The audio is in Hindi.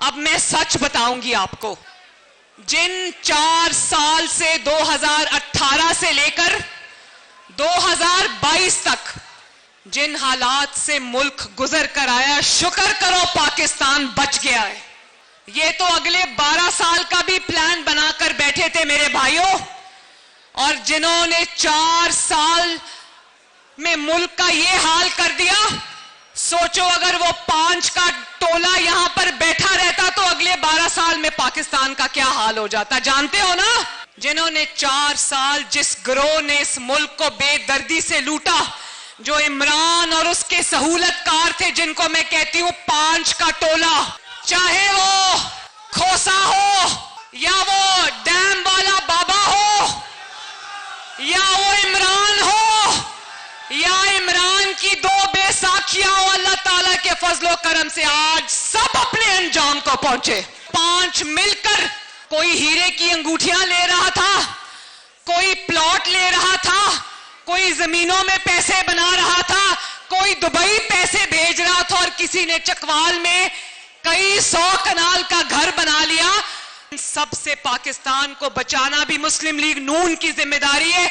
अब मैं सच बताऊंगी आपको। जिन 4 साल से 2018 से लेकर 2022 तक जिन हालात से मुल्क गुजर कर आया, शुक्र करो पाकिस्तान बच गया है। ये तो अगले 12 साल का भी प्लान बनाकर बैठे थे मेरे भाइयों, और जिन्होंने 4 साल में मुल्क का ये हाल कर दिया, सोचो अगर वो 5 का टोला यहां पर बैठा रहता तो अगले 12 साल में पाकिस्तान का क्या हाल हो जाता। जानते हो ना, जिन्होंने 4 साल जिस गिरोह ने इस मुल्क को बेदर्दी से लूटा, जो इमरान और उसके सहूलतकार थे, जिनको मैं कहती हूं 5 का टोला, चाहे वो खोसा हो या वो डैम वाला बाबा हो या वो इमरान हो या इमरान की 2 बेसाखियां हो, अल्लाह ताला के फजलो करम से आज सब अपने अंजाम को पहुंचे। 5 मिलकर कोई हीरे की अंगूठियां ले रहा था, कोई प्लॉट ले रहा था, कोई जमीनों में पैसे बना रहा था, कोई दुबई पैसे भेज रहा था, और किसी ने चकवाल में कई 100 कनाल का घर बना लिया। सबसे पाकिस्तान को बचाना भी मुस्लिम लीग नून की जिम्मेदारी है।